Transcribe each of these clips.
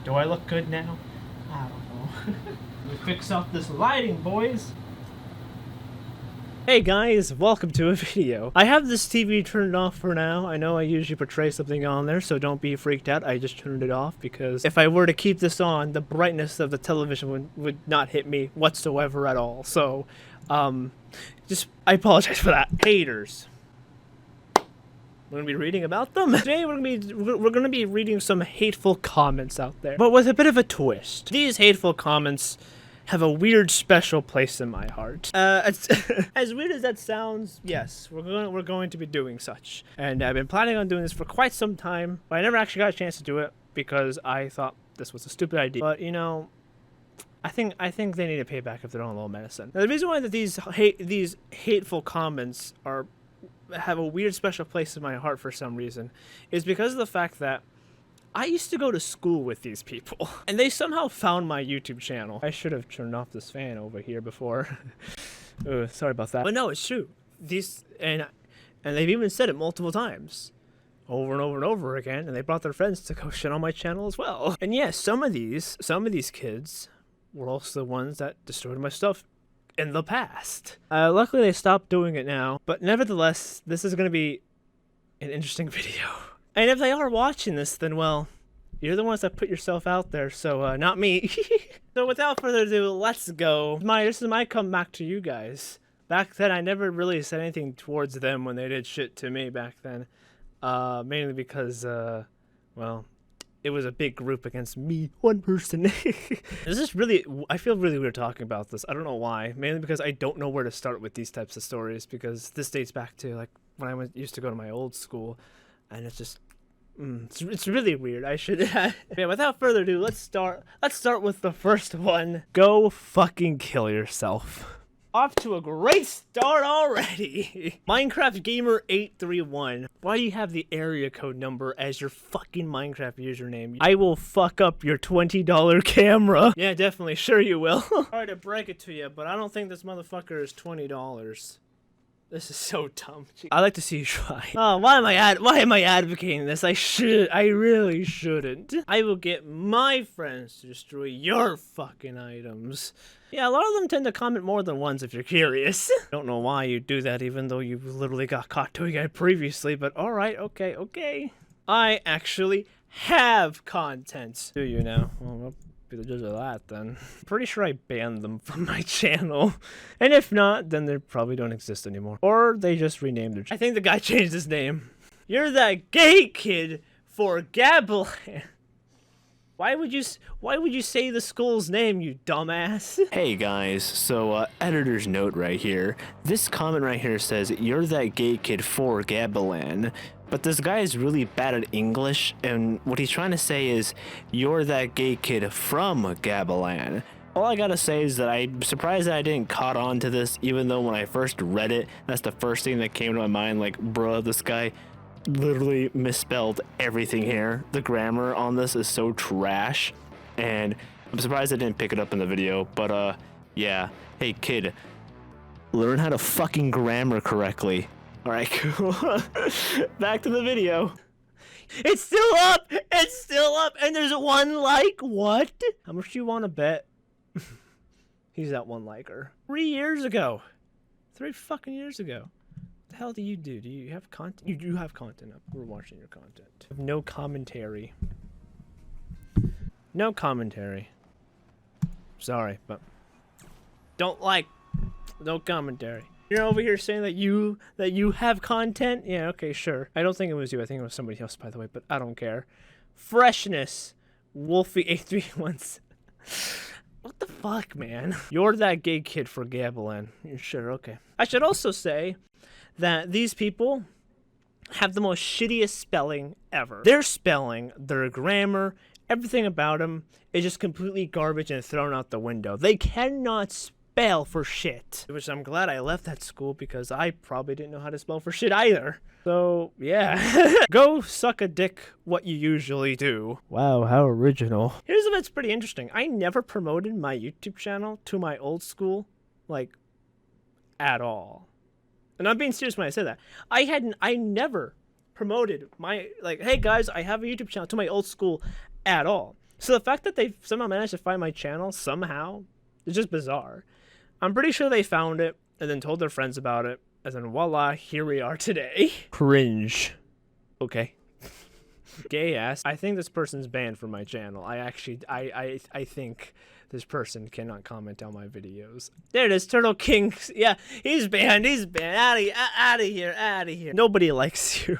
Do I look good now? I don't know. Let me fix up this lighting, boys. Hey guys, welcome to a video. I have this TV turned off for now. I know I usually portray something on there, so don't be freaked out. I just turned it off because if I were to keep this on, the brightness of the television would not hit me whatsoever at all. So, I apologize for that. Haters. We're gonna be reading about them. Today we're gonna be reading some hateful comments out there, but with a bit of a twist. These hateful comments have a weird special place in my heart. As weird as that sounds, yes, we're going to be doing such. And I've been planning on doing this for quite some time, but I never actually got a chance to do it because I thought this was a stupid idea. But you know, I think they need to pay back if they don't have a little medicine. Now, the reason why that these hateful comments have a weird special place in my heart for some reason is because of the fact that I used to go to school with these people, and they somehow found my YouTube channel. I should have turned off this fan over here before. Sorry about that. But no, it's true. And they've even said it multiple times, over and over and over again, and they brought their friends to go shit on my channel as well. And yes, some of these kids were also the ones that destroyed my stuff in the past. Luckily, they stopped doing it now, but nevertheless, this is going to be an interesting video. And if they are watching this, then, well, you're the ones that put yourself out there, so, not me. So without further ado, let's go. This is my comeback to you guys. Back then, I never really said anything towards them when they did shit to me back then. Mainly because, well, it was a big group against me, one person. This is really, I feel really weird talking about this. I don't know why. Mainly because I don't know where to start with these types of stories, because this dates back to, like, when I used to go to my old school. And it's just, it's really weird. I should. Yeah, without further ado, let's start with the first one. Go fucking kill yourself. Off to a great start already. Minecraft Gamer 831. Why do you have the area code number as your fucking Minecraft username? I will fuck up your $20 camera. Yeah, definitely. Sure you will. Sorry to break it to you, but I don't think this motherfucker is $20. This is so dumb. I like to see you try. Oh, why am I advocating this? I really shouldn't. I will get my friends to destroy your fucking items. Yeah, a lot of them tend to comment more than once if you're curious. Don't know why you do that, even though you literally got caught doing it previously, but alright, okay. I actually have content. Do you now? Well, be the judge of that then. Pretty sure I banned them from my channel. And if not, then they probably don't exist anymore. Or they just renamed their channel. I think the guy changed his name. You're that gay kid for Gabbleland. Why would you say the school's name, you dumbass? Hey guys, so editor's note right here. This comment right here says, you're that gay kid for Gabbleland. But this guy is really bad at English, and what he's trying to say is, you're that gay kid from Gabbleland. All I gotta say is that I'm surprised that I didn't caught on to this, even though when I first read it, that's the first thing that came to my mind, like, bruh, this guy literally misspelled everything here. The grammar on this is so trash, and I'm surprised I didn't pick it up in the video, but yeah. Hey kid, learn how to fucking grammar correctly. Alright, cool. Back to the video. It's still up! It's still up! And there's one like? What? How much do you want to bet? He's that one liker. 3 years ago. 3 fucking years ago. What the hell do you do? Do you have content? You do have content up. We're watching your content. No commentary. No commentary. Sorry, but don't like. No commentary. You're over here saying that you have content? Yeah, okay, sure. I don't think it was you. I think it was somebody else, by the way, but I don't care. Freshness. Wolfie831. What the fuck, man? You're that gay kid for Gabbleland. You're sure, okay. I should also say that these people have the most shittiest spelling ever. Their spelling, their grammar, everything about them is just completely garbage and thrown out the window. They cannot spell for shit. Which I'm glad I left that school because I probably didn't know how to spell for shit either. So, yeah. Go suck a dick what you usually do. Wow, how original. Here's what's pretty interesting. I never promoted my YouTube channel to my old school, like, at all. And I'm being serious when I say that. I never promoted my, like, hey guys, I have a YouTube channel to my old school at all. So the fact that they somehow managed to find my channel somehow is just bizarre. I'm pretty sure they found it and then told their friends about it, and then voila, here we are today. Cringe. Okay. Gay ass. I think this person's banned from my channel. I think this person cannot comment on my videos. There it is, Turtle King. Yeah, he's banned. He's banned. Out of here. Out of here. Nobody likes you.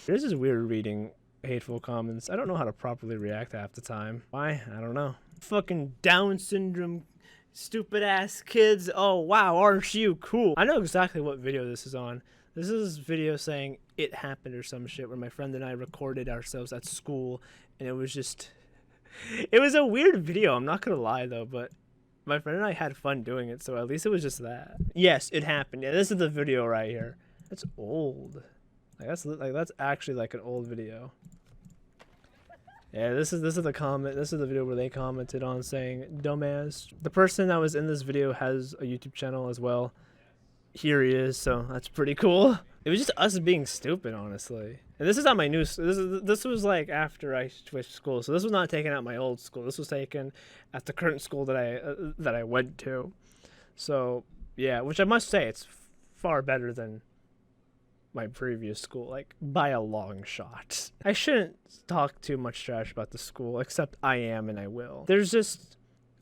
This is weird reading hateful comments. I don't know how to properly react half the time. Why? I don't know. Fucking Down syndrome, stupid ass kids. Oh wow, aren't you cool? I know exactly what video this is on. This is video saying it happened or some shit where my friend and I recorded ourselves at school, and it was just, it was a weird video. I'm not gonna lie though, but my friend and I had fun doing it, so at least it was just that. Yes, it happened. Yeah, this is the video right here. That's old. That's actually like an old video. Yeah, this is the comment. This is the video where they commented on saying dumbass. The person that was in this video has a YouTube channel as well. Here he is, so that's pretty cool. It was just us being stupid, honestly. And this is on my new. This was like after I switched school, so this was not taken at my old school. This was taken at the current school that I went to. So yeah, which I must say, it's far better than my previous school, like by a long shot. I shouldn't talk too much trash about the school, except I am and I will. There's just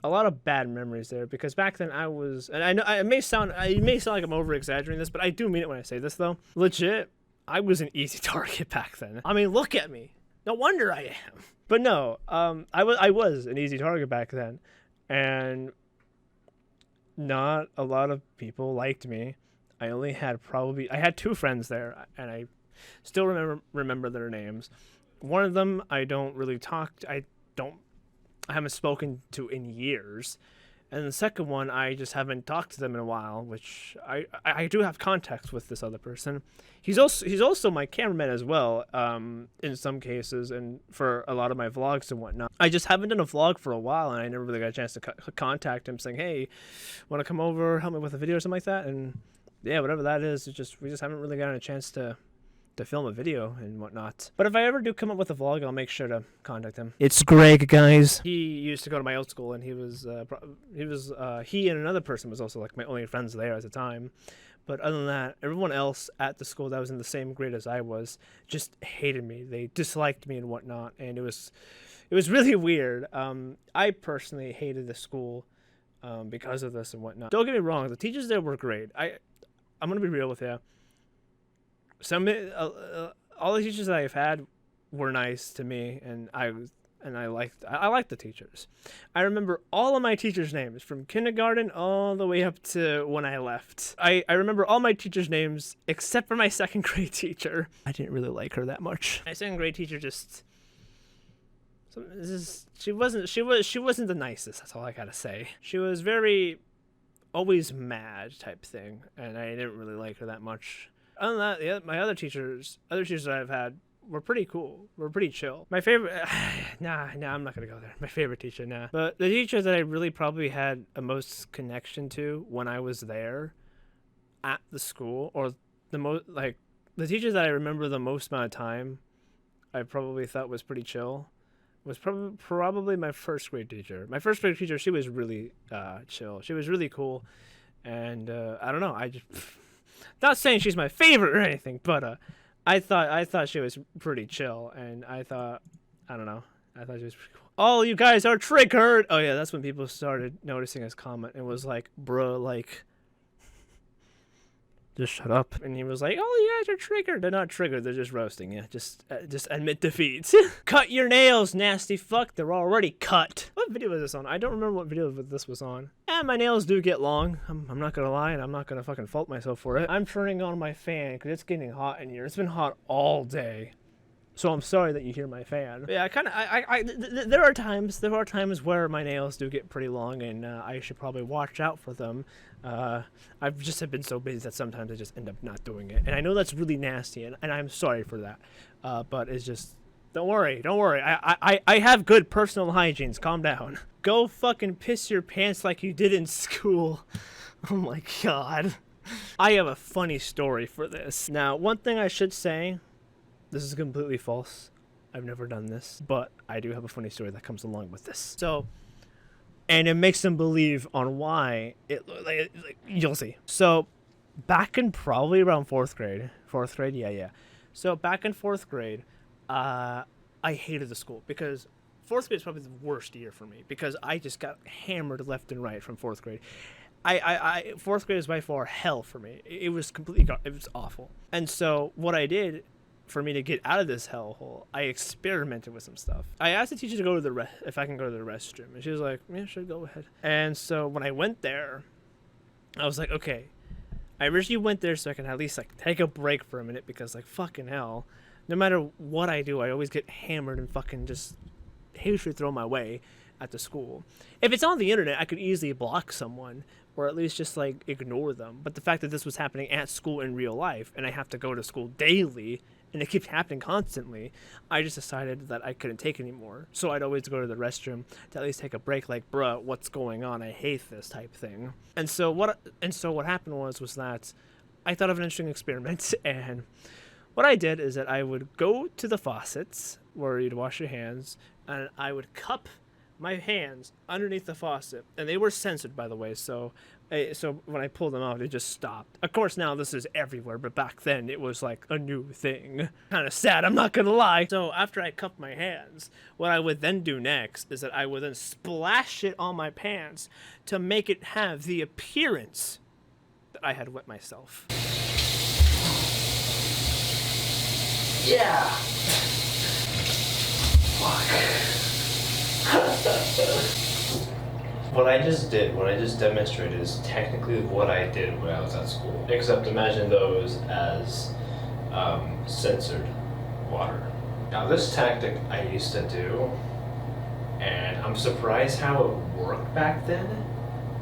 a lot of bad memories there, because back then I was, and I know it may sound like I'm over exaggerating this, but I do mean it when I say this though. Legit, I was an easy target back then. I mean, look at me. No wonder I am. But no, I was an easy target back then, and not a lot of people liked me. I had 2 friends there, and I still remember their names. One of them I don't really talk to, I haven't spoken to in years. And the second one, I just haven't talked to them in a while, which I do have context with this other person. He's also my cameraman as well, in some cases, and for a lot of my vlogs and whatnot. I just haven't done a vlog for a while, and I never really got a chance to contact him saying, hey, want to come over, help me with a video or something like that? And yeah, whatever that is, we just haven't really gotten a chance to film a video and whatnot. But if I ever do come up with a vlog, I'll make sure to contact him. It's Greg, guys. He used to go to my old school, and he and another person was also like my only friends there at the time. But other than that, everyone else at the school that was in the same grade as I was just hated me. They disliked me and whatnot, and it was really weird. I personally hated the school because of this and whatnot. Don't get me wrong, the teachers there were great. I'm gonna be real with you. All the teachers that I've had were nice to me, and I liked the teachers. I remember all of my teachers' names from kindergarten all the way up to when I left. I remember all my teachers' names except for my 2nd grade teacher. I didn't really like her that much. My 2nd grade teacher she wasn't the nicest. That's all I gotta say. She was very always mad type thing, and I didn't really like her that much. Other than that, my other teachers that I've had were pretty cool. Were pretty chill. My favorite, nah, I'm not gonna go there. My favorite teacher, nah. But the teacher that I really probably had a most connection to when I was there at the school, or the the teachers that I remember the most amount of time, I probably thought was pretty chill, was probably my 1st grade teacher. My 1st grade teacher, she was really chill. She was really cool, and I don't know. Not saying she's my favorite or anything, but I thought she was pretty chill, and I thought she was pretty cool. Oh, you guys are triggered. Oh yeah, that's when people started noticing his comment. It was like, bruh, like, just shut up. And he was like, oh, you guys are triggered. They're not triggered. They're just roasting you. Just admit defeat. Cut your nails, nasty fuck. They're already cut. What video was this on? I don't remember what video this was on. And my nails do get long. I'm not gonna lie, and I'm not gonna fucking fault myself for it. I'm turning on my fan because it's getting hot in here. It's been hot all day. So I'm sorry that you hear my fan. Yeah, there are times where my nails do get pretty long, and I should probably watch out for them. I've just been so busy that sometimes I just end up not doing it. And I know that's really nasty, and I'm sorry for that. But it's just, don't worry. I have good personal hygiene. Calm down. Go fucking piss your pants like you did in school. Oh my god. I have a funny story for this. Now, one thing I should say, this is completely false. I've never done this, but I do have a funny story that comes along with this. So, and it makes them believe on why like you'll see. So, back in probably around fourth grade, yeah. So back in fourth grade, I hated the school because fourth grade is probably the worst year for me because I just got hammered left and right from fourth grade. Fourth grade is by far hell for me. It was it was awful. And so what I did for me to get out of this hellhole, I experimented with some stuff. I asked the teacher to go to if I can go to the restroom, and she was like, "Yeah, sure, go ahead." And so when I went there, I was like, "Okay." I originally went there so I can at least like take a break for a minute because like fucking hell, no matter what I do, I always get hammered and fucking just hatred thrown my way at the school. If it's on the internet, I could easily block someone or at least just like ignore them. But the fact that this was happening at school in real life and I have to go to school daily and it keeps happening constantly, I just decided that I couldn't take it anymore. So I'd always go to the restroom to at least take a break, like, bruh, what's going on? I hate this type thing. And so what happened was that I thought of an interesting experiment, and what I did is that I would go to the faucets where you'd wash your hands, and I would cup my hands underneath the faucet, and they were censored, by the way, so when I pulled them out, it just stopped. Of course, now this is everywhere, but back then it was like a new thing. Kind of sad, I'm not gonna lie. So after I cupped my hands, what I would then do next is that I would then splash it on my pants to make it have the appearance that I had wet myself. Yeah. Fuck. What I just demonstrated is technically what I did when I was at school. Except imagine those as censored water. Now this tactic I used to do, and I'm surprised how it worked back then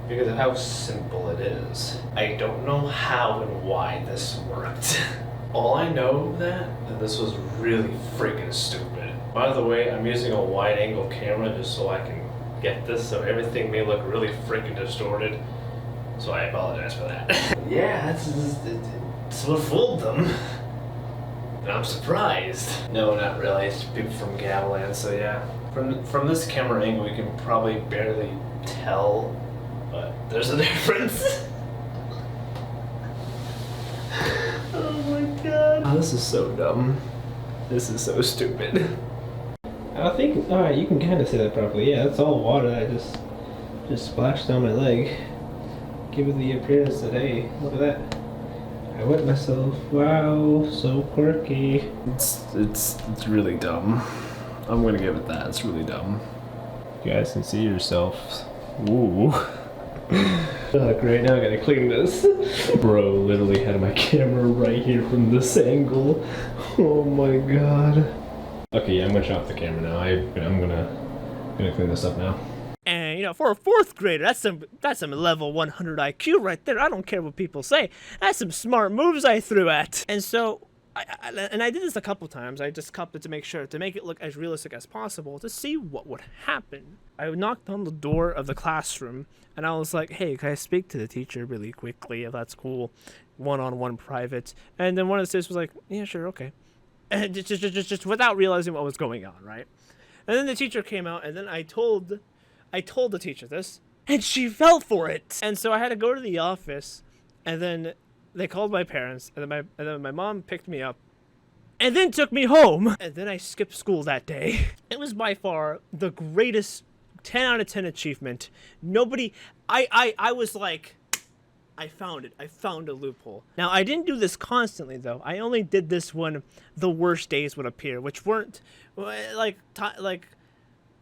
because of how simple it is. I don't know how and why this worked. All I know that this was really freaking stupid. By the way, I'm using a wide angle camera just so I can get this, so everything may look really freaking distorted. So I apologize for that. Yeah, that's what fooled them. And I'm surprised. No, not really. It's people from Gavilan, so yeah. From this camera angle, you can probably barely tell, but there's a difference. Oh my god. Oh, this is so dumb. This is so stupid. I think, alright, you can kind of see that properly. Yeah, that's all water that I just splashed down my leg. Give it the appearance that, hey, look at that. I wet myself. Wow, so quirky. It's really dumb. I'm gonna give it that. It's really dumb. You guys can see yourselves. Ooh. Oh, great, now I gotta clean this. Bro literally had my camera right here from this angle. Oh my god. Okay, yeah, I'm gonna shut off the camera now. I'm gonna clean this up now. And you know, for a fourth grader, that's some level 100 IQ right there. I don't care what people say. That's some smart moves I threw at. And so, I did this a couple times. I just cupped it to make it look as realistic as possible to see what would happen. I knocked on the door of the classroom and I was like, "Hey, can I speak to the teacher really quickly? If that's cool, one-on-one private." And then one of the students was like, "Yeah, sure, okay." And just without realizing what was going on, right? And then the teacher came out, and then I told the teacher this, and she fell for it. And so I had to go to the office, and then they called my parents, and then my mom picked me up, and then took me home. And then I skipped school that day. It was by far the greatest 10 out of 10 achievement. I was like, I found it. I found a loophole. Now, I didn't do this constantly, though. I only did this when the worst days would appear, which weren't, like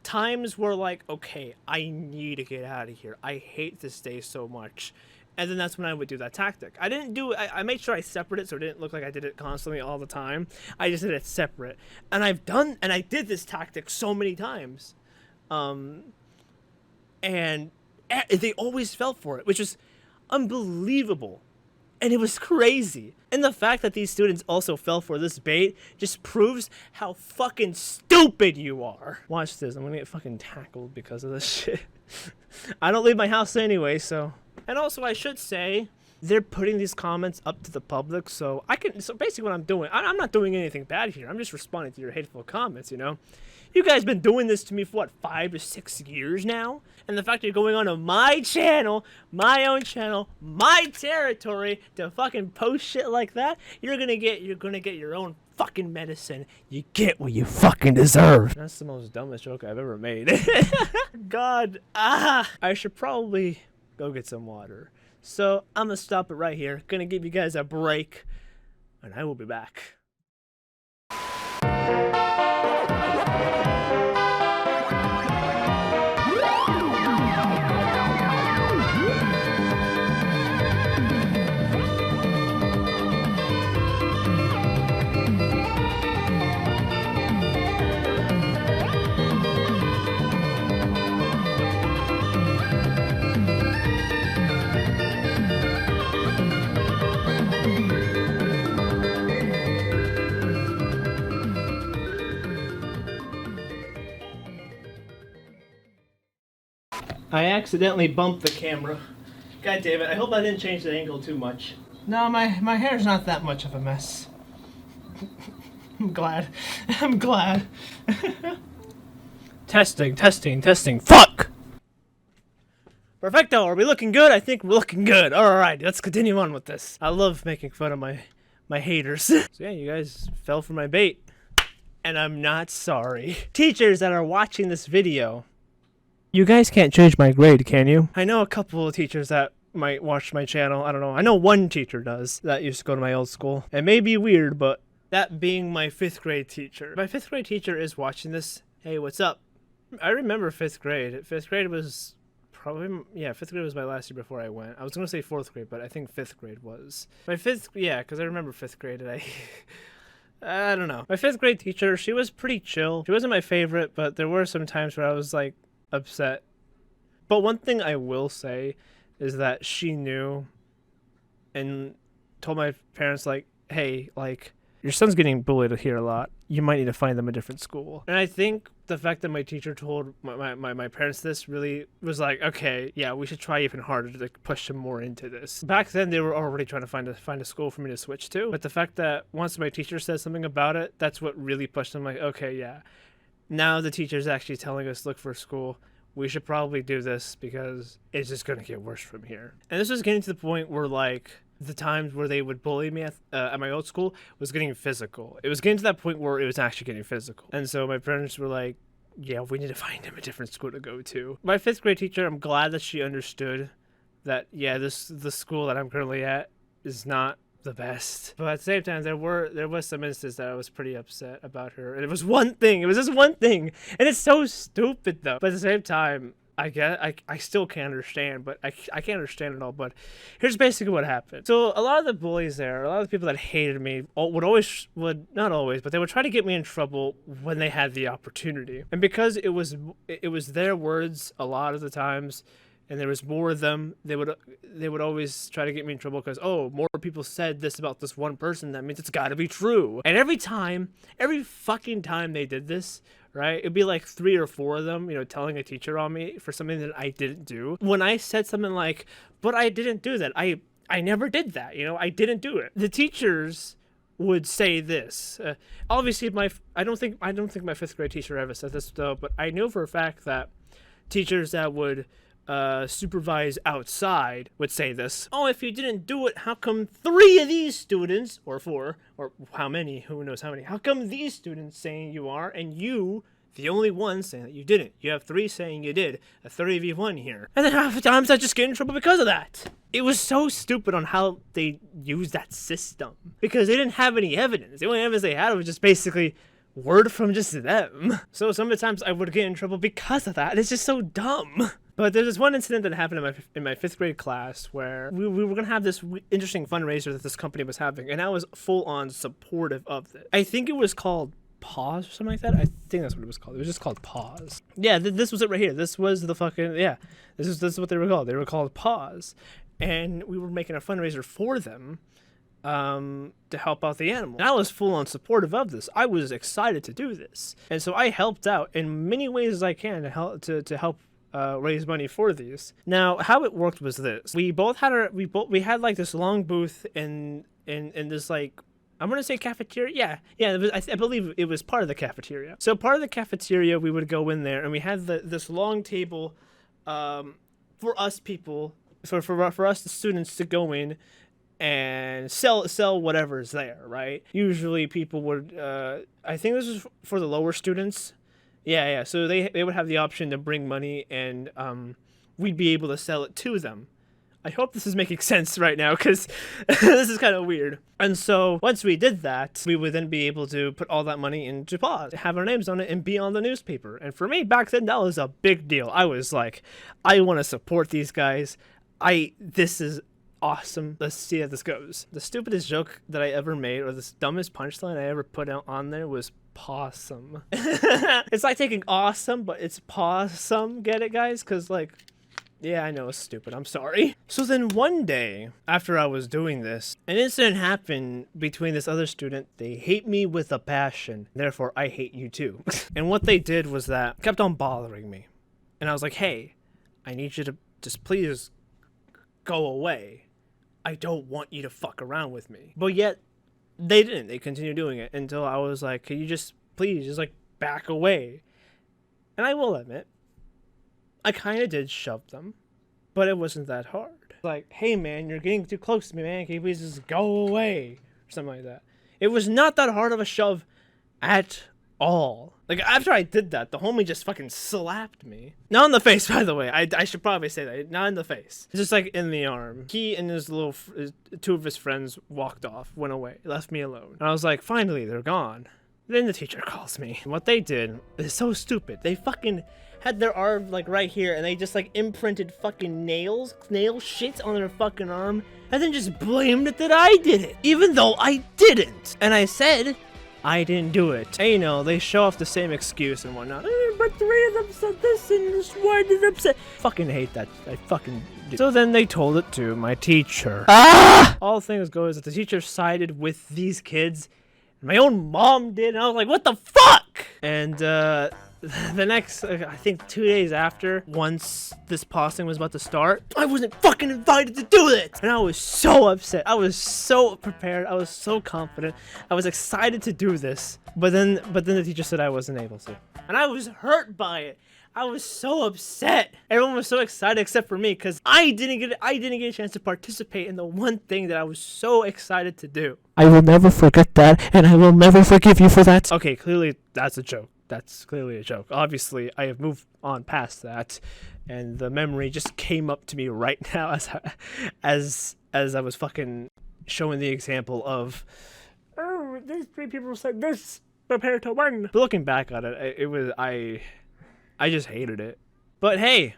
times were like, okay, I need to get out of here. I hate this day so much. And then that's when I would do that tactic. I made sure I separated it so it didn't look like I did it constantly all the time. I just did it separate. And I did this tactic so many times. And they always fell for it, which is unbelievable. And it was crazy. And the fact that these students also fell for this bait just proves how fucking stupid you are. Watch this. I'm gonna get fucking tackled because of this shit. I don't leave my house anyway, so. And also I should say they're putting these comments up to the public, so basically what I'm doing, I'm not doing anything bad here. I'm just responding to your hateful comments, you know? You guys been doing this to me for what, 5 to 6 years now? And the fact that you're going onto my channel, my own channel, my territory to fucking post shit like that, you're gonna get your own fucking medicine. You get what you fucking deserve. That's the most dumbest joke I've ever made. God, I should probably go get some water. So I'm gonna stop it right here. Gonna give you guys a break, and I will be back. I accidentally bumped the camera. God damn it, I hope I didn't change the angle too much. No, my hair's not that much of a mess. I'm glad. I'm glad. Testing. Fuck! Perfecto, are we looking good? I think we're looking good. Alright, let's continue on with this. I love making fun of my haters. So yeah, you guys fell for my bait. And I'm not sorry. Teachers that are watching this video, you guys can't change my grade, can you? I know a couple of teachers that might watch my channel. I don't know. I know one teacher does that used to go to my old school. It may be weird, but that being my 5th grade teacher. My 5th grade teacher is watching this. Hey, what's up? I remember 5th grade. 5th grade was probably, yeah, 5th grade was my last year before I went. I was going to say 4th grade, but I think 5th grade was. My 5th, yeah, because I remember 5th grade and I don't know. My 5th grade teacher, she was pretty chill. She wasn't my favorite, but there were some times where I was like, upset. But one thing I will say is that she knew and told my parents, like, hey, like, your son's getting bullied here a lot. You might need to find them a different school. And I think the fact that my teacher told my parents this really was like, okay, yeah, we should try even harder to push them more into this. Back then, they were already trying to find a school for me to switch to. But the fact that once my teacher said something about it, that's what really pushed them, like, okay, yeah. Now the teacher's actually telling us, look for a school. We should probably do this because it's just going to get worse from here. And this was getting to the point where, like, the times where they would bully me at my old school was getting physical. It was getting to that point where it was actually getting physical. And so my parents were like, yeah, we need to find him a different school to go to. My 5th grade teacher, I'm glad that she understood that, yeah, the school that I'm currently at is not the best. But at the same time, there was some instances that I was pretty upset about her. And it was one thing. It was just one thing. And it's so stupid, though. But at the same time, I still can't understand, but I can't understand it all. But here's basically what happened. So a lot of the bullies there, a lot of the people that hated me would not always, but they would try to get me in trouble when they had the opportunity. And because it was their words a lot of the times, and there was more of them, they would always try to get me in trouble because, oh, more people said this about this one person, that means it's got to be true. And every fucking time they did this, right, it'd be like 3 or 4 of them, you know, telling a teacher on me for something that I didn't do. When I said something like, but I didn't do that, I never did that, you know, I didn't do it. The teachers would say this. Obviously, I don't think my 5th grade teacher ever said this though, but I know for a fact that teachers that would supervise outside would say this. Oh, if you didn't do it, how come 3 of these students, or 4, or how many, who knows how many, how come these students saying you are, and you, the only one, saying that you didn't? You have 3 saying you did, a 30v1 here. And then half the times I just get in trouble because of that. It was so stupid on how they used that system, because they didn't have any evidence. The only evidence they had was just basically word from just them. So some of the times I would get in trouble because of that, and it's just so dumb. But there's this one incident that happened in my 5th grade class where we were going to have this interesting fundraiser that this company was having, and I was full-on supportive of it. I think it was called Pause or something like that. I think that's what it was called. It was just called Pause. Yeah, this was it right here. This was the fucking, yeah. This is what they were called. They were called Pause. And we were making a fundraiser for them to help out the animal. And I was full-on supportive of this. I was excited to do this. And so I helped out in many ways as I can to help raise money for these. Now, how it worked was this: we had like this long booth in this, like, I'm gonna say cafeteria. Yeah. It was, I believe it was part of the cafeteria. So part of the cafeteria, we would go in there, and we had this long table, for us people, for us the students to go in and sell whatever's there, right? Usually people would, I think this was for the lower students. Yeah. So they would have the option to bring money, and we'd be able to sell it to them. I hope this is making sense right now, because this is kind of weird. And so once we did that, we would then be able to put all that money into pause, have our names on it, and be on the newspaper. And for me, back then, that was a big deal. I was like, I want to support these guys. This is awesome. Let's see how this goes. The stupidest joke that I ever made, or the dumbest punchline I ever put out on there, was possum. It's like taking awesome, but it's possum. Get it, guys? Because, like, yeah, I know it's stupid. I'm sorry. So then one day, after I was doing this, an incident happened between this other student. They hate me with a passion. Therefore, I hate you too. And what they did was that kept on bothering me. And I was like, hey, I need you to just please go away. I don't want you to fuck around with me. But yet, they didn't. They continued doing it until I was like, can you just please just like back away? And I will admit, I kind of did shove them, but it wasn't that hard. Like, hey man, you're getting too close to me, man. Can you please just go away? Or something like that. It was not that hard of a shove at all. Like, after I did that, the homie just fucking slapped me. Not in the face, by the way. I should probably say that. Not in the face. Just like in the arm. He and his two of his friends walked off, went away, left me alone. And I was like, finally, they're gone. Then the teacher calls me. And what they did is so stupid. They fucking had their arm like right here, and they just like imprinted fucking nail shit on their fucking arm, and then just blamed it that I did it, even though I didn't. And I said I didn't do it. And you know, they show off the same excuse and whatnot. But three of them said this, and this one did upset. Fucking hate that. I fucking do. So then they told it to my teacher. All things go is that the teacher sided with these kids. My own mom did, and I was like, what the fuck? And the next, I think 2 days after, once this posting was about to start, I wasn't fucking invited to do it! And I was so upset. I was so prepared. I was so confident. I was excited to do this. But then the teacher said I wasn't able to. And I was hurt by it. I was so upset. Everyone was so excited except for me, because I didn't get a chance to participate in the one thing that I was so excited to do. I will never forget that, and I will never forgive you for that. Okay, clearly that's a joke. That's clearly a joke. Obviously, I have moved on past that, and the memory just came up to me right now as I was fucking showing the example of, oh, these three people said this, prepare to win. But looking back at it, I just hated it. But hey,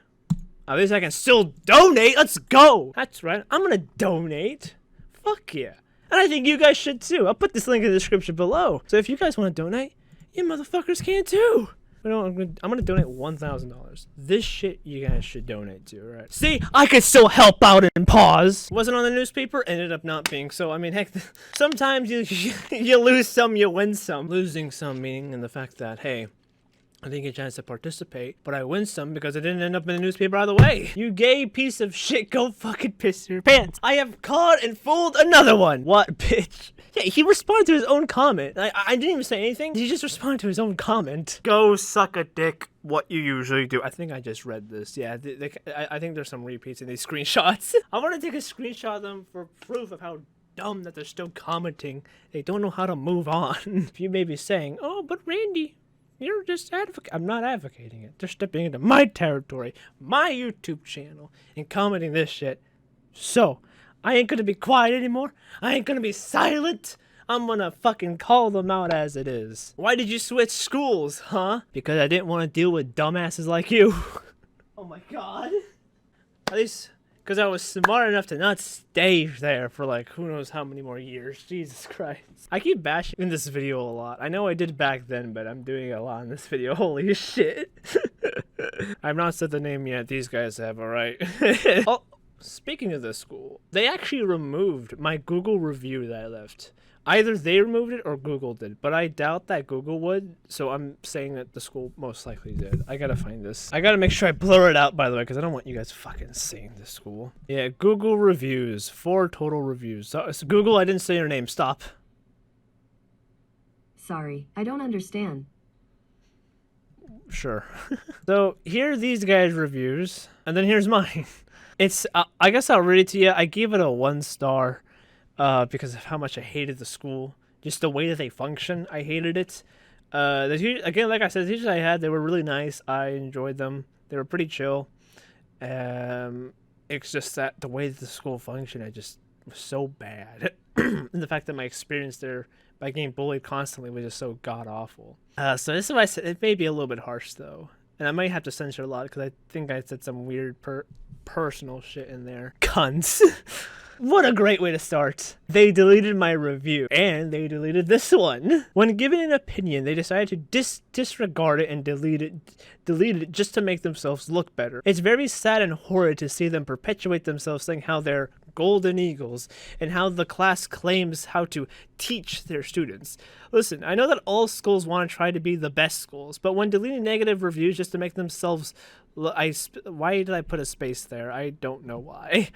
at least I can still donate. Let's go. That's right. I'm gonna donate. Fuck yeah. And I think you guys should too. I'll put this link in the description below. So if you guys want to donate, you motherfuckers can too. I'm gonna donate $1,000. This shit you guys should donate to, right? See, I could still help out and pause. Wasn't on the newspaper, ended up not being. So I mean, heck, sometimes you lose some, you win some. Losing some meaning in the fact that, hey, I didn't get a chance to participate, but I win some because I didn't end up in the newspaper either way. You gay piece of shit, go fucking piss your pants. I have caught and fooled another one. What, bitch? Yeah, he responded to his own comment. I didn't even say anything. He just responded to his own comment. Go suck a dick, what you usually do. I think I just read this. Yeah, I think there's some repeats in these screenshots. I want to take a screenshot of them for proof of how dumb that they're still commenting. They don't know how to move on. You may be saying, oh, but Randy, you're just advocating. I'm not advocating it. They're stepping into my territory, my YouTube channel, and commenting this shit. So, I ain't gonna be quiet anymore. I ain't gonna be silent. I'm gonna fucking call them out as it is. Why did you switch schools, huh? Because I didn't want to deal with dumbasses like you. Oh my god. At least because I was smart enough to not stay there for like who knows how many more years. Jesus Christ. I keep bashing in this video a lot. I know I did back then, but I'm doing it a lot in this video. Holy shit. I've not said the name yet. These guys have, alright. Oh, speaking of this school, they actually removed my Google review that I left Either they removed it or Google did, but I doubt that Google would, so I'm saying that the school most likely did. I gotta find this. I gotta make sure I blur it out, by the way, because I don't want you guys fucking seeing this school. Yeah, Google reviews. 4 total reviews. So Google, I didn't say your name. Stop. Sorry, I don't understand. Sure. So here are these guys' reviews, and then here's mine. It's, I guess I'll read it to you. I gave it a 1 star. Because of how much I hated the school. Just the way that they function, I hated it. Again, like I said, the teachers I had, they were really nice. I enjoyed them. They were pretty chill. It's just that the way that the school functioned, I just was so bad. And the fact that my experience there by getting bullied constantly was just so god-awful. So this is why I said it may be a little bit harsh, though. And I might have to censor a lot, because I think I said some weird personal shit in there. Cunts. What a great way to start. They deleted my review, and they deleted this one. When given an opinion, they decided to disregard it and delete it just to make themselves look better. It's very sad and horrid to see them perpetuate themselves, saying how they're golden eagles and how the class claims how to teach their students. Listen, I know that all schools want to try to be the best schools, but when deleting negative reviews just to make themselves why did I put a space there? I don't know why.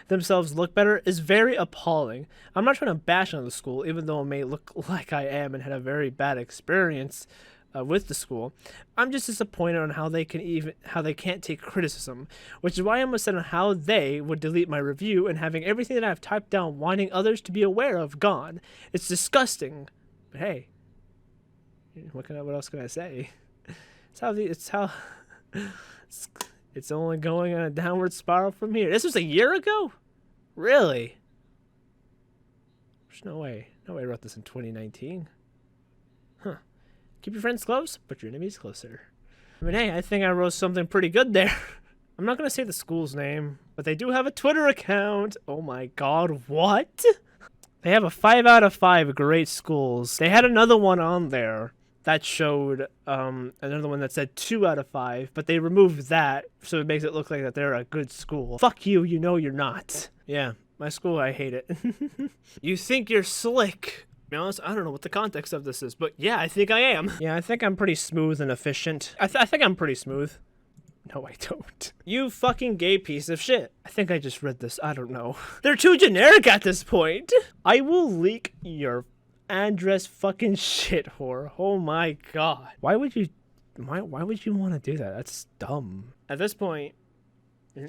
Themselves look better is very appalling. I'm not trying to bash on the school, even though it may look like I am and had a very bad experience with the school. I'm just disappointed on how they can't take criticism, which is why I'm upset on how they would delete my review and having everything that I've typed down wanting others to be aware of gone. It's disgusting. But hey, what else can I say? It's only going on a downward spiral from here. This was a year ago? Really? There's no way. No way I wrote this in 2019. Huh. Keep your friends close, but your enemies closer. I mean, hey, I think I wrote something pretty good there. I'm not going to say the school's name, but they do have a Twitter account. Oh my god, what? They have a 5 out of 5 great schools. They had another one on there that showed another one that said 2 out of 5, but they removed that, so it makes it look like that they're a good school. Fuck you, you know you're not. Yeah, my school, I hate it. You think you're slick. To be honest, I don't know what the context of this is, but yeah, I think I am. Yeah, I think I'm pretty smooth and efficient. I think I'm pretty smooth. No, I don't. You fucking gay piece of shit. I think I just read this. I don't know. They're too generic at this point. I will leak your address fucking shit whore. Oh my god. Why would you want to do that? That's dumb. At this point,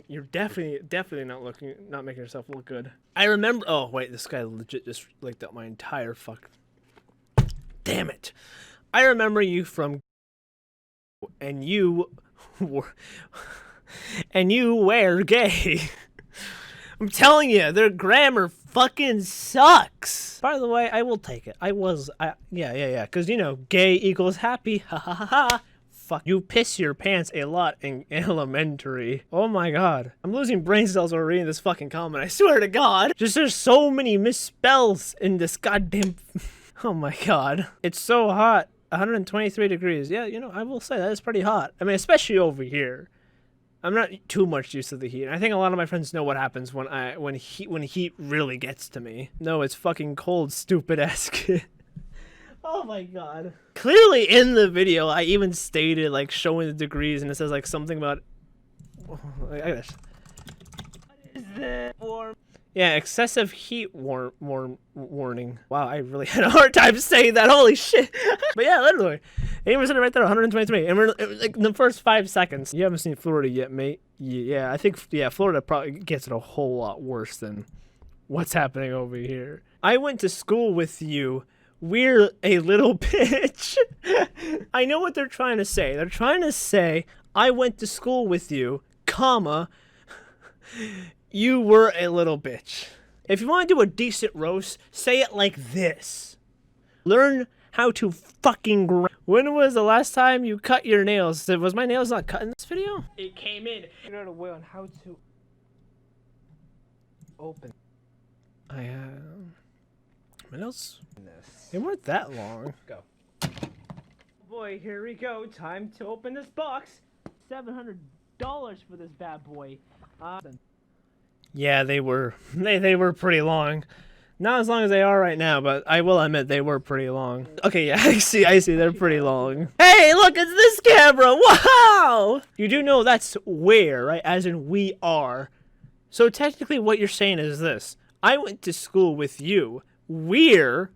you're definitely not making yourself look good. I remember, oh wait, this guy legit just licked up my entire damn it. I remember you from and you wear gay. I'm telling you, their grammar fucking sucks. By the way, I will take it. Yeah. Because, you know, gay equals happy. Ha ha ha ha. Fuck. You piss your pants a lot in elementary. Oh my god. I'm losing brain cells over reading this fucking comment. I swear to god. Just there's so many misspells in this goddamn... Oh my god. It's so hot. 123 degrees. Yeah, you know, I will say that is pretty hot. I mean, especially over here. I'm not too much used to the heat. I think a lot of my friends know what happens when heat really gets to me. No, it's fucking cold, stupid ass kid. Oh my god. Clearly in the video, I even stated like showing the degrees, and it says like something about. What is it? Yeah, excessive heat warning. Wow, I really had a hard time saying that. Holy shit. But yeah, literally. It was right there, 123. And we're like in the first 5 seconds. You haven't seen Florida yet, mate. Yeah, I think, Florida probably gets it a whole lot worse than what's happening over here. I went to school with you. We're a little bitch. I know what they're trying to say. They're trying to say, I went to school with you, comma, you were a little bitch. If you want to do a decent roast, say it like this. Learn how to fucking When was the last time you cut your nails? Was my nails not cut in this video? It came in. I don't know way on how to open. My nails? They weren't that long. Go. Boy, here we go. Time to open this box. $700 for this bad boy. Yeah, they were pretty long. Not as long as they are right now, but I will admit they were pretty long. Okay, yeah, I see, they're pretty long. Hey, look, it's this camera! Wow! You do know that's where, right? As in we are. So technically what you're saying is this. I went to school with you. We are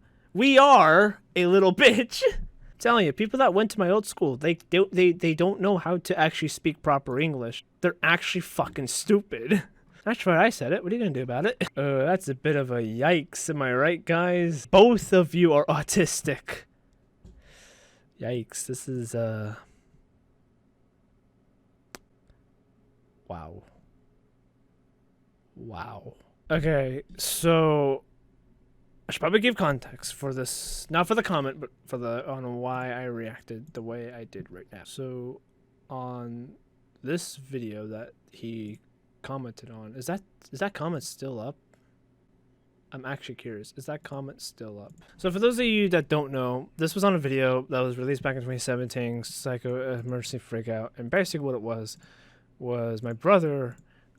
a little bitch. I'm telling you, people that went to my old school, they don't know how to actually speak proper English. They're actually fucking stupid. That's right, I said it. What are you gonna do about it? That's a bit of a yikes, am I right, guys? Both of you are autistic. Yikes, this is, wow. Wow. Okay, so I should probably give context for this, not for the comment, but for on why I reacted the way I did right now. So, on this video that he commented on, is that comment still up? I'm actually curious. Is that comment still up? So for those of you that don't know, this was on a video that was released back in 2017, Psycho Emergency Freakout, and basically what it was my brother,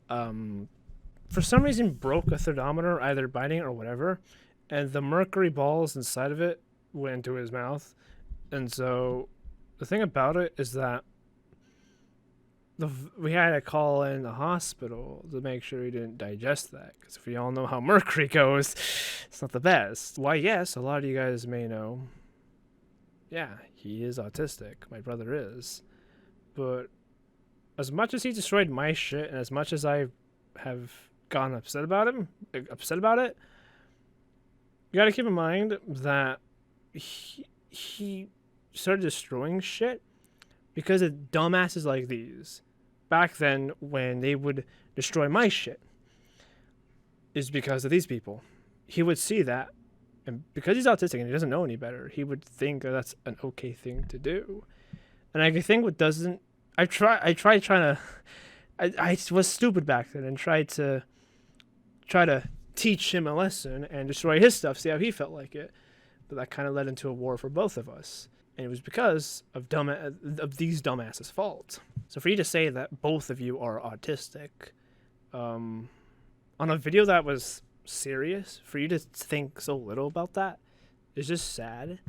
for some reason broke a thermometer, either biting it or whatever, and the mercury balls inside of it went into his mouth. And so the thing about it is that we had to call in the hospital to make sure he didn't digest that, because if we all know how mercury goes, it's not the best. Why, yes, a lot of you guys may know, yeah, he is autistic. My brother is. But as much as he destroyed my shit, and as much as I have gotten upset about it, you gotta keep in mind that he started destroying shit because of dumbasses like these. Back then, when they would destroy my shit, is because of these people. He would see that, and because he's autistic and he doesn't know any better, he would think that that's an okay thing to do. And I think what doesn't, I was stupid back then and tried to teach him a lesson and destroy his stuff, see how he felt like it. But that kind of led into a war for both of us. And it was because of these dumbasses' fault. So for you to say that both of you are autistic, on a video that was serious, for you to think so little about that is just sad,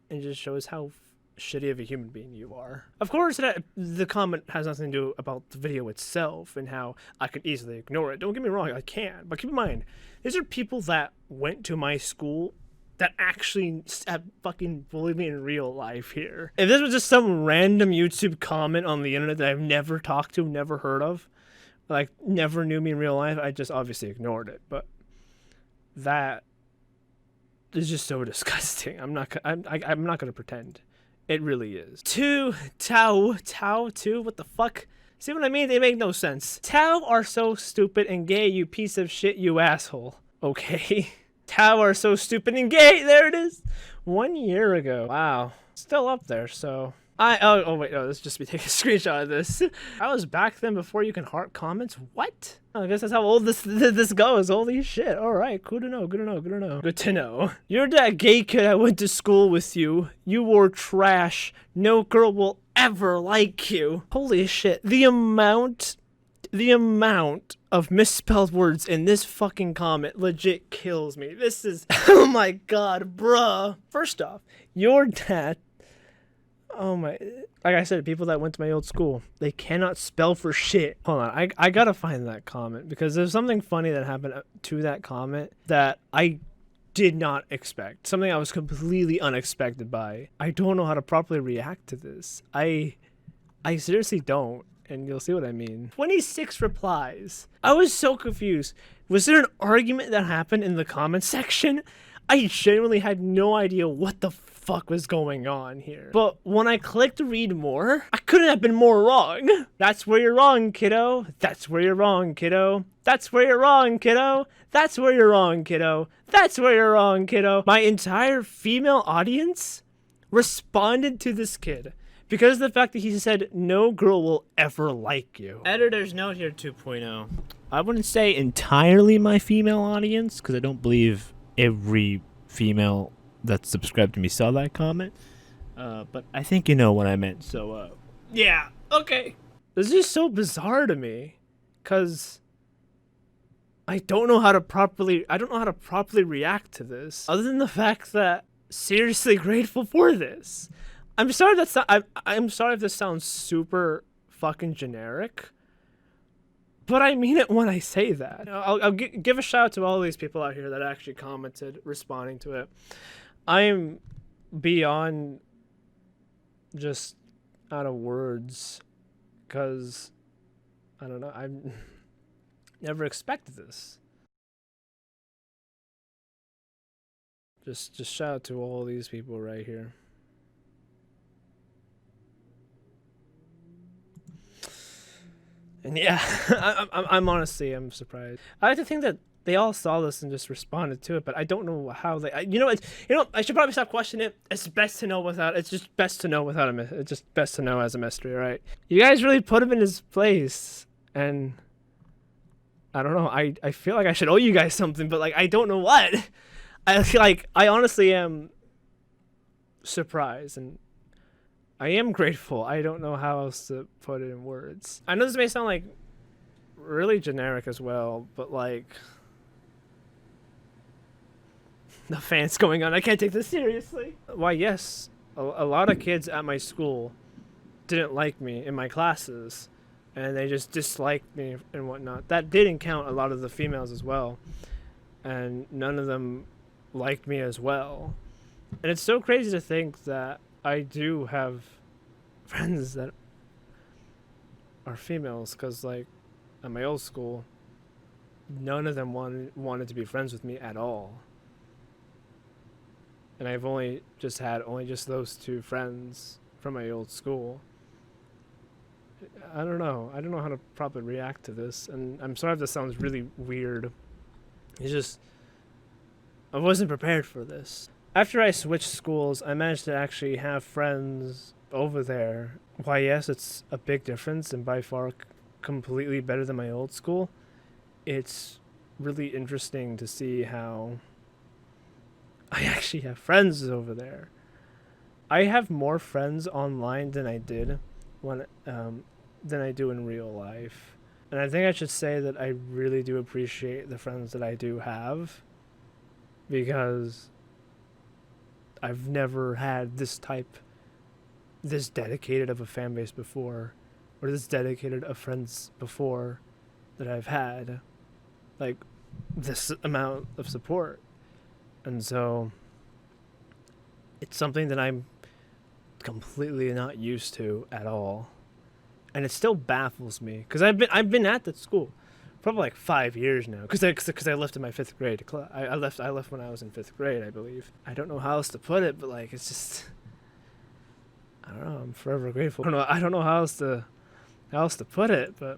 and just shows how shitty of a human being you are. Of course, the comment has nothing to do about the video itself and how I could easily ignore it. Don't get me wrong, I can. But keep in mind, these are people that went to my school that actually have fucking bullied me in real life here. If this was just some random YouTube comment on the internet that I've never talked to, never heard of, like never knew me in real life, I just obviously ignored it. But that is just so disgusting. I'm not gonna pretend. It really is. Tao 2, what the fuck? See what I mean? They make no sense. Tao are so stupid and gay, you piece of shit, you asshole. Okay. Tao are so stupid and gay. There it is. 1 year ago. Wow. Still up there, so. Oh wait, no, let's just be taking a screenshot of this. I was back then before you can heart comments? What? I guess that's how old this goes. Holy shit. Alright, good to know, good to know, good to know. Good to know. You're that gay kid I went to school with you. You wore trash. No girl will ever like you. Holy shit. The amount of misspelled words in this fucking comment legit kills me. This is, oh my god, bruh. First off, your dad, oh my, like I said, people that went to my old school, they cannot spell for shit. Hold on, I gotta find that comment, because there's something funny that happened to that comment that I did not expect. Something I was completely unexpected by. I don't know how to properly react to this. I seriously don't. And you'll see what I mean. 26 replies. I was so confused. Was there an argument that happened in the comment section? I genuinely had no idea what the fuck was going on here. But when I clicked read more, I couldn't have been more wrong. That's where you're wrong, kiddo. That's where you're wrong, kiddo. That's where you're wrong, kiddo. That's where you're wrong, kiddo. That's where you're wrong, kiddo. My entire female audience responded to this kid. Because of the fact that he said, no girl will ever like you. Editor's note here 2.0. I wouldn't say entirely my female audience, because I don't believe every female that's subscribed to me saw that comment. But I think you know what I meant, so, yeah, okay. This is just so bizarre to me, because I don't know how to properly react to this, other than the fact that seriously grateful for this. I'm sorry I'm sorry if this sounds super fucking generic, but I mean it when I say that. I'll give a shout out to all these people out here that actually commented responding to it. I'm beyond just out of words, because I don't know, I've never expected this. Just shout out to all these people right here. And yeah, I'm honestly, I'm surprised. I like to think that they all saw this and just responded to it, but I don't know how they. I should probably stop questioning it. It's best to know without. It's just best to know without a. It's just best to know as a mystery, right? You guys really put him in his place, and I don't know. I feel like I should owe you guys something, but like I don't know what. I feel like I honestly am surprised, and I am grateful. I don't know how else to put it in words. I know this may sound like really generic as well, but like the fans going on. I can't take this seriously. Why, yes, a lot of kids at my school didn't like me in my classes, and they just disliked me and whatnot. That didn't count a lot of the females as well, and none of them liked me as well. And it's so crazy to think that I do have friends that are females, because like at my old school, none of them wanted to be friends with me at all. And I've only just those two friends from my old school. I don't know how to properly react to this, and I'm sorry if this sounds really weird. It's just I wasn't prepared for this. After I switched schools, I managed to actually have friends over there. Why, yes, it's a big difference and by far completely better than my old school. It's really interesting to see how I actually have friends over there. I have more friends online than I did than I do in real life. And I think I should say that I really do appreciate the friends that I do have, because I've never had this dedicated of a fan base before, or this dedicated of friends before that I've had, like this amount of support. And so it's something that I'm completely not used to at all, and it still baffles me, because I've been at that school probably like 5 years now, because I left in my 5th grade. I left when I was in 5th grade, I believe. I don't know how else to put it, but like it's just, I don't know. I'm forever grateful. I don't know how else to put it, but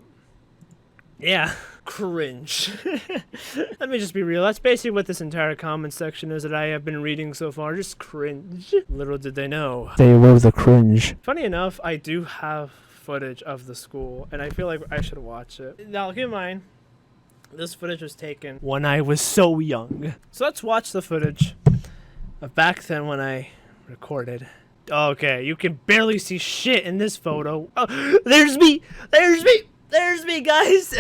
yeah, cringe. Let me just be real. That's basically what this entire comment section is that I have been reading so far. Just cringe. Little did they know, they were the cringe. Funny enough, I do have footage of the school, and I feel like I should watch it. Now, keep in mind, this footage was taken when I was so young. So let's watch the footage of back then when I recorded. Okay, you can barely see shit in this photo. Oh, there's me, guys.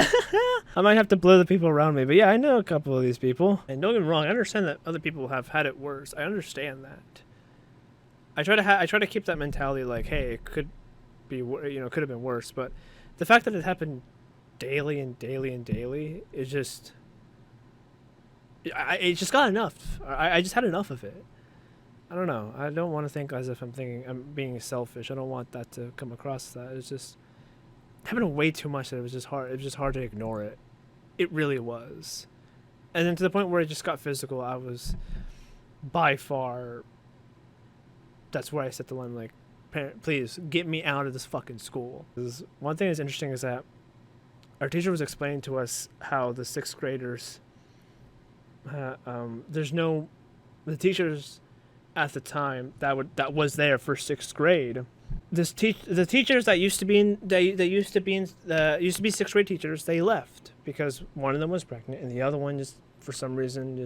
I might have to blur the people around me, but yeah, I know a couple of these people. And don't get me wrong, I understand that other people have had it worse. I understand that. I try to keep that mentality, like, hey, it could be, could have been worse. But the fact that it happened daily and daily and daily is just, it just got enough. I just had enough of it. I don't know. I don't want to think as if I'm being selfish. I don't want that to come across that. It's just happened way too much that it was just hard. It was just hard to ignore it. It really was. And then to the point where it just got physical, I was by far, that's where I set the line, like, parent, please get me out of this fucking school. One thing that's interesting is that our teacher was explaining to us how the 6th graders, the teachers at the time that was there for 6th grade, the teachers that used to be 6th grade teachers, they left because one of them was pregnant and the other one just for some reason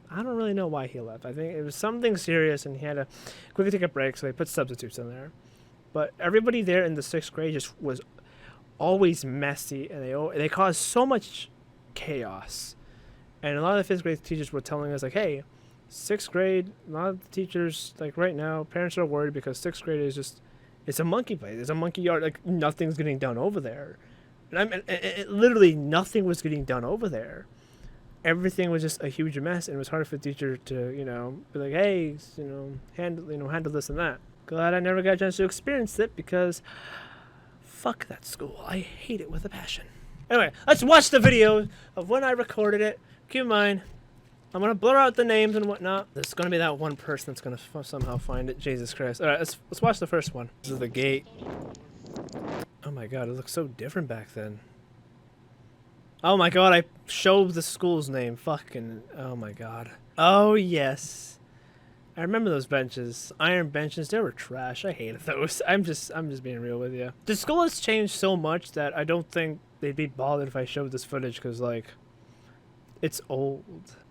I don't really know why he left. I think it was something serious and he had to quickly take a break, so they put substitutes in there. But everybody there in the 6th grade just was always messy, and they caused so much chaos. And a lot of the 5th grade teachers were telling us, like, hey, 6th grade, a lot of the teachers, like right now, parents are worried because 6th grade is just, it's a monkey place. It's a monkey yard. Like, nothing's getting done over there. And I mean, literally nothing was getting done over there. Everything was just a huge mess, and it was hard for the teacher to, you know, be like, hey, you know, handle this and that. Glad I never got a chance to experience it because fuck that school. I hate it with a passion. Anyway, let's watch the video of when I recorded it. Keep in mind, I'm gonna blur out the names and whatnot. There's gonna be that one person that's gonna somehow find it. Jesus Christ! All right, let's watch the first one. This is the gate. Oh my god, it looks so different back then. Oh my god, I showed the school's name. Fucking, oh my god. Oh yes, I remember those benches, iron benches. They were trash. I hated those. I'm just being real with you. The school has changed so much that I don't think they'd be bothered if I showed this footage because like, it's old.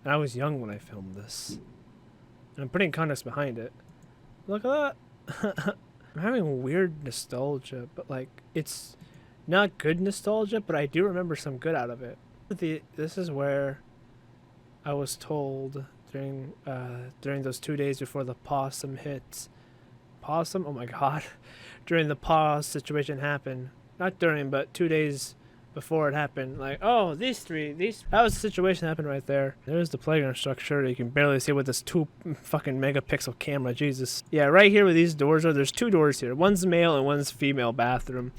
And I was young when I filmed this. And I'm putting context behind it. Look at that. I'm having weird nostalgia, but like, it's not good nostalgia, but I do remember some good out of it. This is where I was told during those 2 days before the possum hit. Possum? Oh my god. During the pause situation happened. Not during, but 2 days before it happened. Like, oh, that was the situation that happened right there. There's the playground structure. You can barely see with this 2 fucking megapixel camera. Jesus. Yeah, right here where these doors are, there's 2 doors here. One's male and one's female bathroom.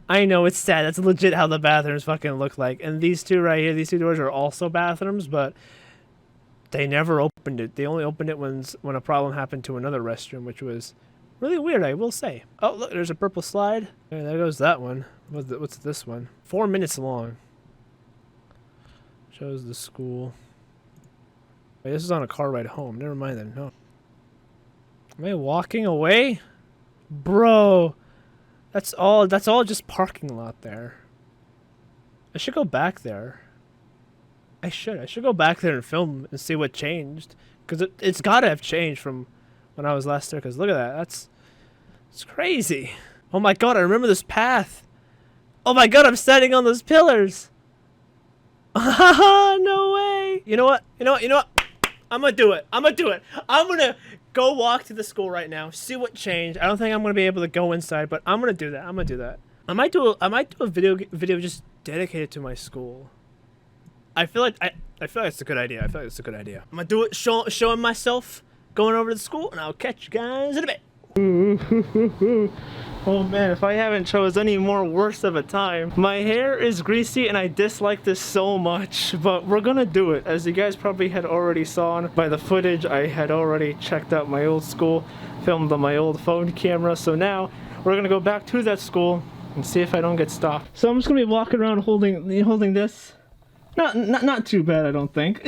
I know, it's sad. That's legit how the bathrooms fucking look like. And these 2 right here, these 2 doors are also bathrooms, but they never opened it. They only opened it when a problem happened to another restroom, which was really weird, I will say. Oh, look, there's a purple slide. Okay, there goes that one. What's this one? 4 minutes long. Shows the school. Wait, this is on a car ride home. Never mind then. No. Am I walking away? Bro. That's all just parking lot there. I should go back there. I should go back there and film and see what changed. Because it's gotta have changed from when I was last there. Because look at that. It's crazy. Oh my god, I remember this path. Oh my god, I'm standing on those pillars. No way. You know what? I'm gonna do it. I'm gonna go walk to the school right now, see what changed. I don't think I'm gonna be able to go inside, but I'm gonna do that. I might do a video just dedicated to my school. I feel like it's a good idea. I'm gonna do it showing myself going over to the school, and I'll catch you guys in a bit. Oh man, if I haven't chose any more worse of a time. My hair is greasy and I dislike this so much, but we're gonna do it. As you guys probably had already saw by the footage, I had already checked out my old school, filmed on my old phone camera, so now we're gonna go back to that school and see if I don't get stopped. So I'm just gonna be walking around holding this. Not too bad, I don't think.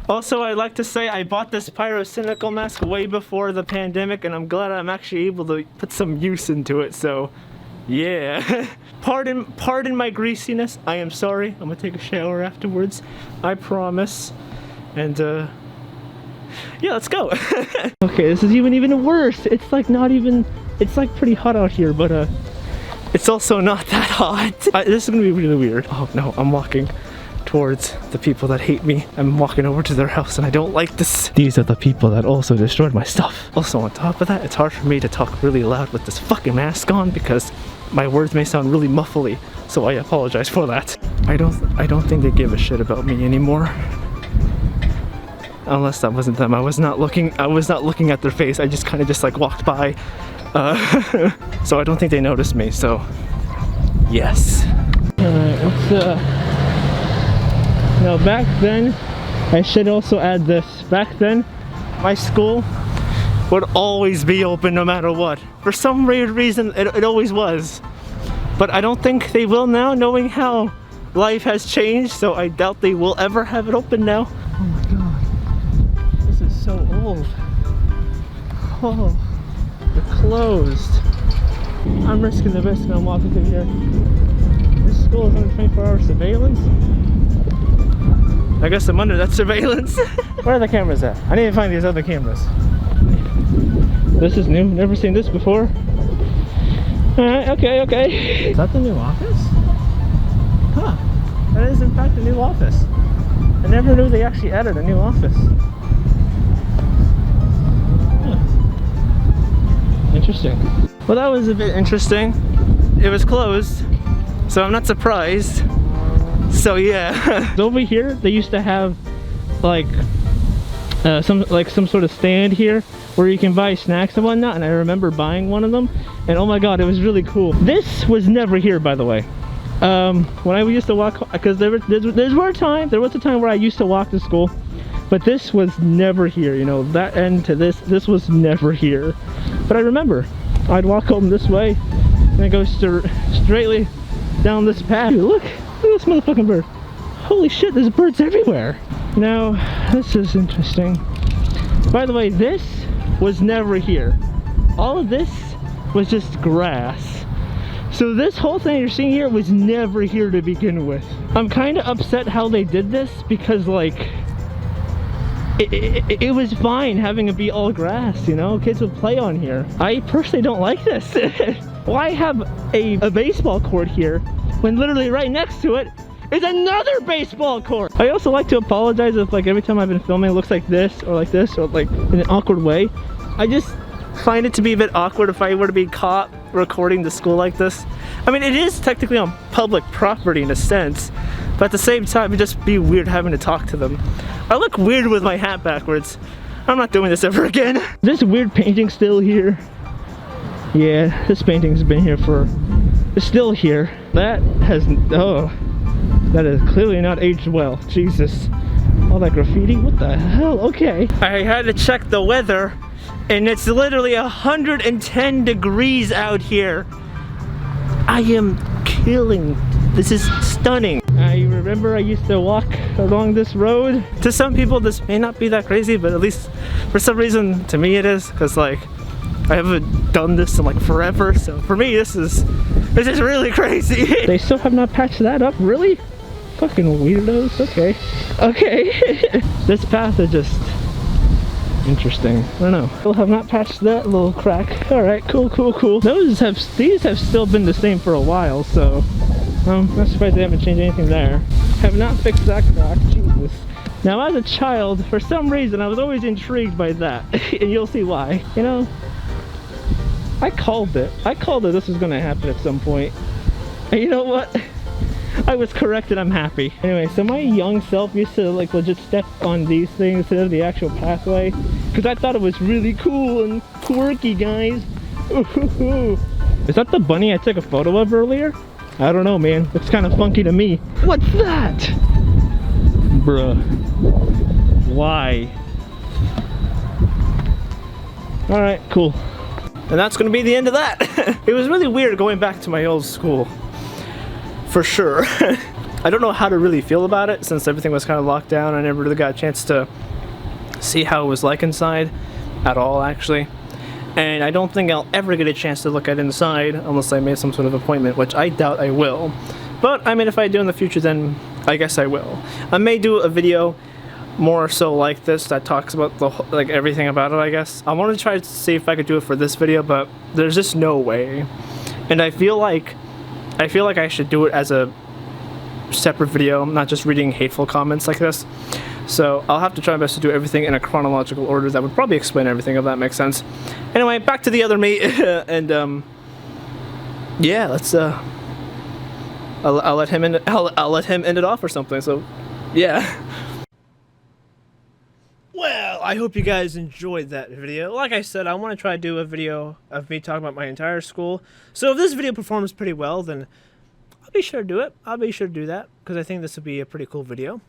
Also, I'd like to say I bought this pyrocynical mask way before the pandemic, and I'm glad I'm actually able to put some use into it, so yeah. Pardon my greasiness. I am sorry. I'm gonna take a shower afterwards. I promise. And yeah, let's go. Okay, this is even worse. It's like it's like pretty hot out here, but it's also not that hot. This is gonna be really weird. Oh no, I'm walking towards the people that hate me. I'm walking over to their house and I don't like this. These are the people that also destroyed my stuff. Also, on top of that, it's hard for me to talk really loud with this fucking mask on because my words may sound really muffly, so I apologize for that. I don't think they give a shit about me anymore. Unless that wasn't them. I was not looking at their face. I just kind of like walked by. So I don't think they noticed me, so yes. Alright, let's now back then, I should also add this. Back then, my school would always be open no matter what. For some weird reason, it always was. But I don't think they will now, knowing how life has changed, so I doubt they will ever have it open now. Oh my god, this is so old. Oh, they're closed. I'm risking the risk and I'm walking through here. This school is under 24-hour surveillance. I guess I'm under that surveillance. Where are the cameras at? I need to find these other cameras. This is new. Never seen this before. Alright, okay. Is that the new office? Huh. That is in fact the new new office. I never knew they actually added a new office. Huh. Interesting. Well, that was a bit interesting. It was closed, so I'm not surprised. So yeah. Over here, they used to have like some sort of stand here where you can buy snacks and whatnot, and I remember buying one of them, and oh my god, it was really cool. This was never here, by the way. When I used to walk, because there was a time where I used to walk to school, but this was never here, you know, that end to this was never here. But I remember I'd walk home this way and I go straightly down this path. Dude, look at this motherfucking bird. Holy shit, there's birds everywhere. Now, this is interesting. By the way, this was never here. All of this was just grass. So this whole thing you're seeing here was never here to begin with. I'm kind of upset how they did this because like it was fine having it be all grass, you know, kids would play on here. I personally don't like this. Why have a baseball court here when literally right next to it is another baseball court? I also like to apologize if like every time I've been filming it looks like this or like in an awkward way. I just find it to be a bit awkward if I were to be caught recording the school like this. I mean, it is technically on public property in a sense, but at the same time it'd just be weird having to talk to them. I look weird with my hat backwards. I'm not doing this ever again. This weird painting still here. Yeah, this painting's been here it's still here. That has clearly not aged well. Jesus. All that graffiti, what the hell? Okay. I had to check the weather, and it's literally 110 degrees out here. I am killing. This is stunning. I remember I used to walk along this road. To some people this may not be that crazy, but at least for some reason to me it is, because like I haven't done this in like forever, so for me this is really crazy. They still have not patched that up, really? Fucking weirdos. Okay. This path is just interesting. I don't know. Still have not patched that little crack. Alright, cool. These have still been the same for a while, so I'm not surprised they haven't changed anything there. Have not fixed that crack. Jesus. Now as a child, for some reason I was always intrigued by that. And you'll see why. You know, I called it this was gonna happen at some point. And you know what? I was correct and I'm happy. Anyway, so my young self used to like legit step on these things instead of the actual pathway, because I thought it was really cool and quirky, guys. Ooh. Is that the bunny I took a photo of earlier? I don't know, man. Looks kind of funky to me. What's that? Bruh. Why? Alright, cool. And that's gonna be the end of that. It was really weird going back to my old school. For sure. I don't know how to really feel about it since everything was kind of locked down. I never really got a chance to see how it was like inside at all, actually. And I don't think I'll ever get a chance to look at inside unless I made some sort of appointment, which I doubt I will. But I mean, if I do in the future, then I guess I will. I may do a video more so like this that talks about the like everything about it, I guess. I want to try to see if I could do it for this video, but there's just no way. And I feel like I should do it as a separate video, not just reading hateful comments like this. So I'll have to try my best to do everything in a chronological order that would probably explain everything, if that makes sense. Anyway, back to the other me, and yeah, let's I'll let him end it off or something. So yeah. Well, I hope you guys enjoyed that video. Like I said, I want to try to do a video of me talking about my entire school. So if this video performs pretty well, then I'll be sure to do it. I'll be sure to do that, because I think this would be a pretty cool video.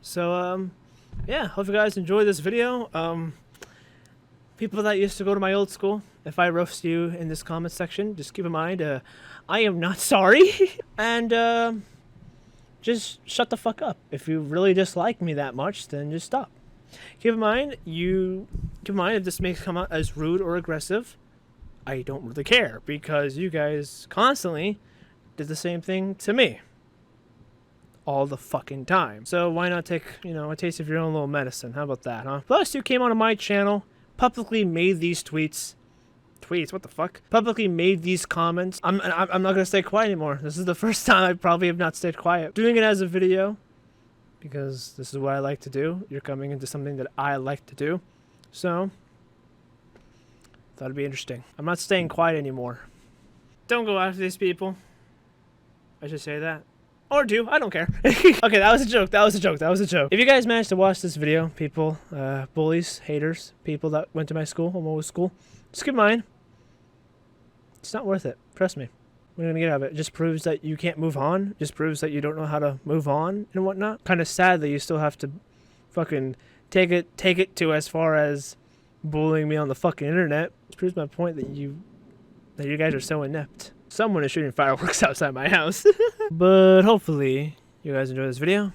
So, yeah, hope you guys enjoy this video. People that used to go to my old school, if I roast you in this comment section, just keep in mind, I am not sorry. And, just shut the fuck up. If you really dislike me that much, then just stop. Keep in mind if this may come out as rude or aggressive, I don't really care, because you guys constantly did the same thing to me all the fucking time. So why not take, you know, a taste of your own little medicine? How about that, huh? Plus, you came onto my channel, publicly made these tweets, what the fuck? Publicly made these comments. I'm not gonna stay quiet anymore. This is the first time I probably have not stayed quiet. Doing it as a video, because this is what I like to do. You're coming into something that I like to do. So, thought it'd be interesting. I'm not staying quiet anymore. Don't go after these people. I should say that. Or do. I don't care. Okay, that was a joke. That was a joke. That was a joke. If you guys managed to watch this video, people, bullies, haters, people that went to my school, homo school, skip mine. It's not worth it. Trust me. What are you gonna get out of it? It just proves that you can't move on. Just proves that you don't know how to move on and whatnot. Kind of sad that you still have to fucking take it to as far as bullying me on the fucking internet. It proves my point that you guys are so inept. Someone is shooting fireworks outside my house. But hopefully you guys enjoy this video.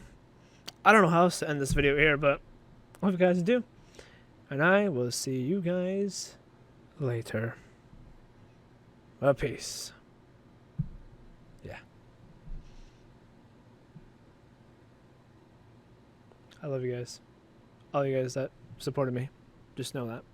I don't know how else to end this video here, but I hope you guys do. And I will see you guys later. Peace. Yeah. I love you guys. All you guys that supported me. Just know that.